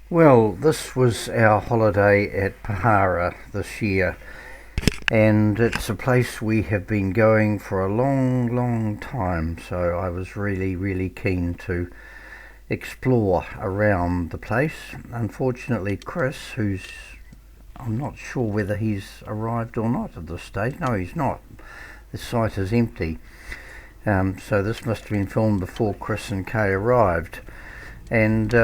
Well, this was our holiday at Pohara this year, and it's a place we have been going for a long, long time. So I was really, really keen to explore around the place. Unfortunately, Chris, I'm not sure whether he's arrived or not at this stage. No, he's not. The site is empty. So this must have been filmed before Chris and Kay arrived. And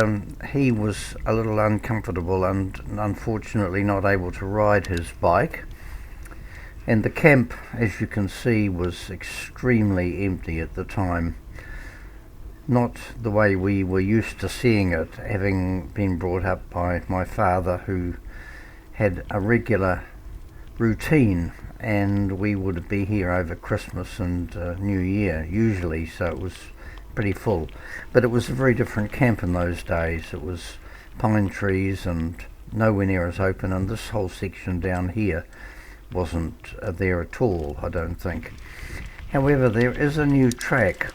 he was a little uncomfortable and unfortunately not able to ride his bike. And the camp, as you can see, was extremely empty at the time. Not the way we were used to seeing it, having been brought up by my father, who had a regular routine, and we would be here over Christmas and New Year usually, so it was pretty full. But it was a very different camp in those days. It was pine trees and nowhere near as open, and this whole section down here wasn't there at all, I don't think. However, there is a new track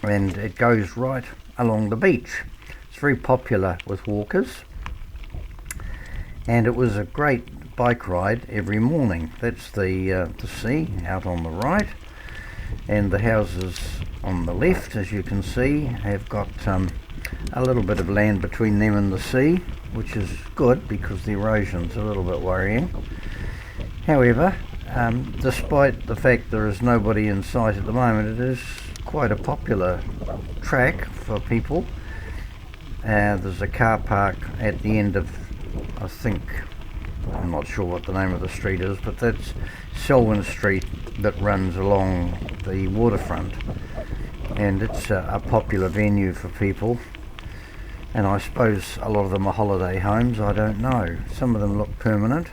and it goes right along the beach. It's very popular with walkers, and it was a great bike ride every morning. That's the sea out on the right, and the houses on the left, as you can see, have got a little bit of land between them and the sea, which is good because the erosion's a little bit worrying. However, despite the fact there is nobody in sight at the moment, it is quite a popular track for people. There's a car park at the end of, I think, I'm not sure what the name of the street is, but that's Selwyn Street that runs along the waterfront, and it's a popular venue for people. And I suppose a lot of them are holiday homes, I don't know. Some of them look permanent.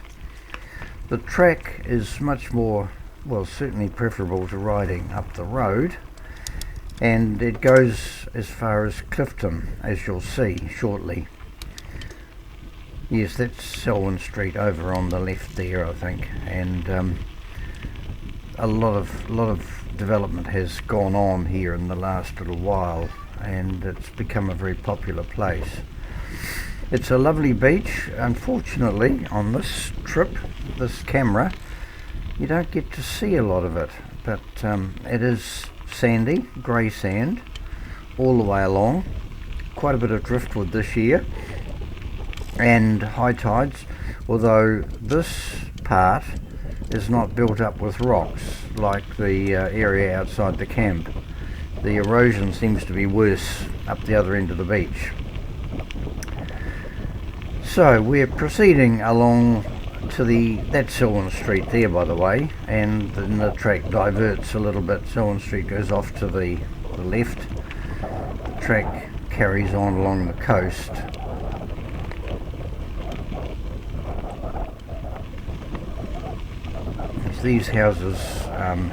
The track is much more, well, certainly preferable to riding up the road, and it goes as far as Clifton, as you'll see shortly. Yes, that's Selwyn Street over on the left there, I think, and a lot of development has gone on here in the last little while, and it's become a very popular place. It's a lovely beach. Unfortunately, on this trip, this camera, you don't get to see a lot of it, but it is sandy, grey sand, all the way along. Quite a bit of driftwood this year, and high tides, although this part is not built up with rocks like the area outside the camp. The erosion seems to be worse up the other end of the beach. So we're proceeding along to that's Selwyn Street there, by the way, and then the track diverts a little bit. Selwyn Street goes off to the left. The track carries on along the coast. These houses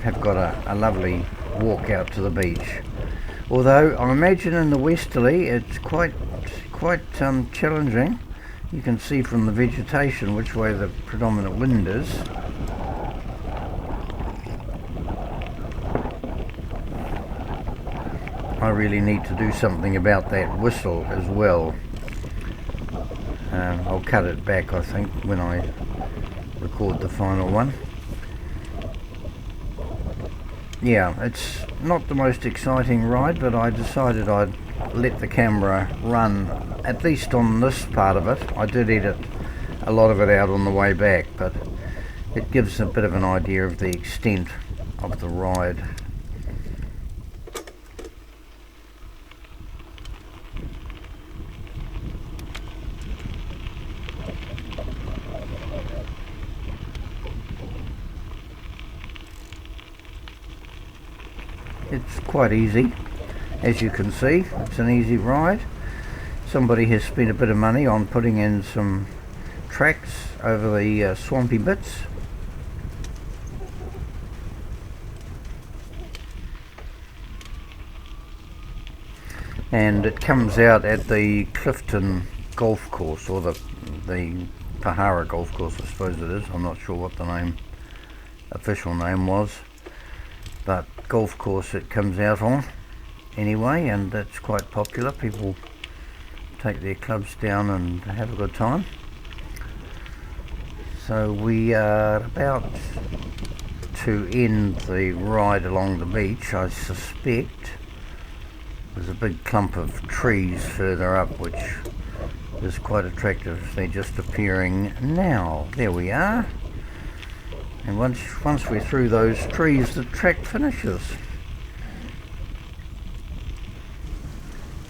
have got a lovely walk out to the beach. Although I imagine in the westerly it's quite challenging. You can see from the vegetation which way the predominant wind is. I really need to do something about that whistle as well. I'll cut it back, I think, when I record the final one. Yeah, it's not the most exciting ride, but I decided I'd let the camera run, at least on this part of it. I did edit a lot of it out on the way back, but it gives a bit of an idea of the extent of the ride. It's quite easy, as you can see. It's an easy ride. Somebody has spent a bit of money on putting in some tracks over the swampy bits. And it comes out at the Clifton golf course, or the Pohara golf course, I suppose it is. I'm not sure what the official name was, but golf course it comes out on anyway, and that's quite popular. People take their clubs down and have a good time. So we are about to end the ride along the beach. I suspect there's a big clump of trees further up which is quite attractive. They're just appearing now. There we are. And once we're through those trees, the track finishes.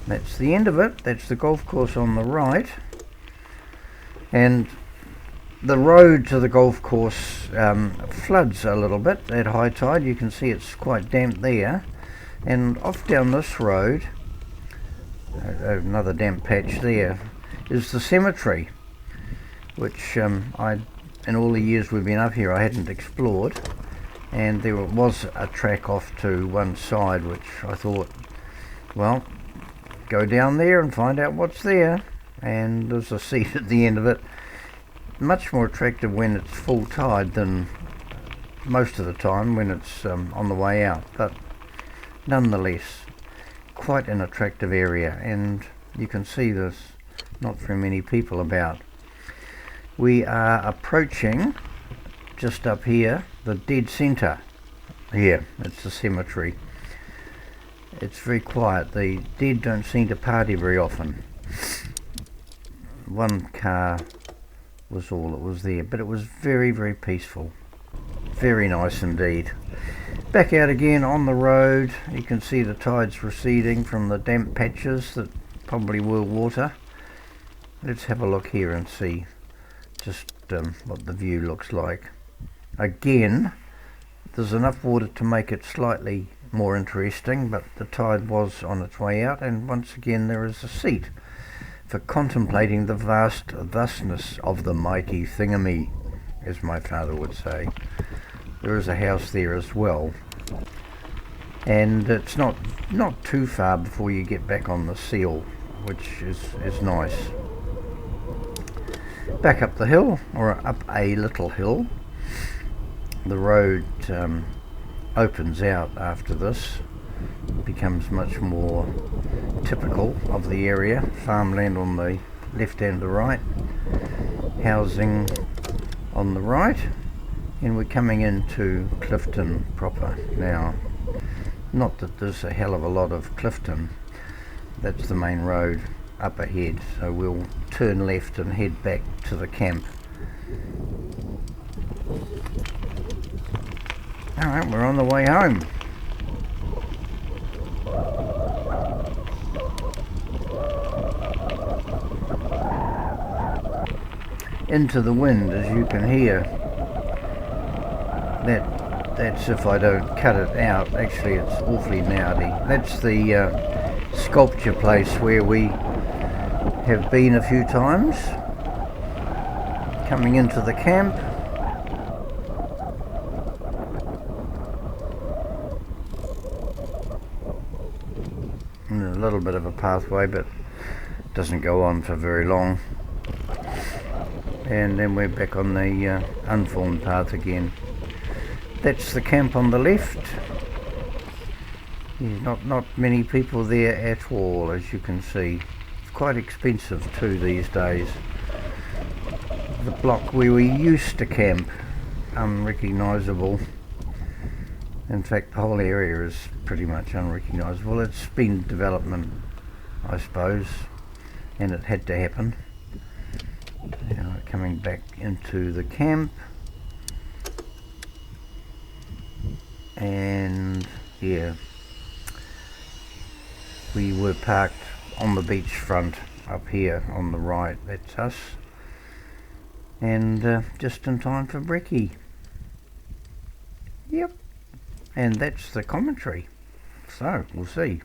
That's the end of it. That's the golf course on the right. And the road to the golf course floods a little bit at high tide. You can see it's quite damp there. And off down this road, another damp patch there, is the cemetery, which in all the years we've been up here I hadn't explored. And there was a track off to one side which I thought, well, go down there and find out what's there. And there's a seat at the end of it. Much more attractive when it's full tide than most of the time when it's on the way out, but nonetheless quite an attractive area, and you can see there's not very many people about. We are approaching, just up here, the dead centre. Here, it's the cemetery. It's very quiet. The dead don't seem to party very often. One car was all that was there, but it was very, very peaceful. Very nice indeed. Back out again on the road. You can see the tides receding from the damp patches that probably were water. Let's have a look here and see just what the view looks like. Again, there's enough water to make it slightly more interesting, but the tide was on its way out, and once again there is a seat for contemplating the vast thusness of the mighty thingamy, as my father would say. There is a house there as well, and it's not too far before you get back on the seal, which is nice. Back up the hill, or up a little hill. The road opens out after this. It becomes much more typical of the area. Farmland on the left and the right, housing on the right, and we're coming into Clifton proper now. Not that there's a hell of a lot of Clifton. That's the main road up ahead, so we'll turn left and head back to the camp. Alright, we're on the way home. Into the wind, as you can hear. That's if I don't cut it out. Actually, it's awfully naughty. That's the sculpture place where we have been a few times. Coming into the camp. And a little bit of a pathway, but it doesn't go on for very long. And then we're back on the unformed path again. That's the camp on the left. Not many people there at all, as you can see. It's quite expensive too these days. The block where we used to camp, unrecognisable. In fact, the whole area is pretty much unrecognisable. It's been development, I suppose, and it had to happen. Now coming back into the camp, and yeah, we were parked on the beach front up here on the right. That's us, and just in time for brekkie. Yep, and that's the commentary, so we'll see.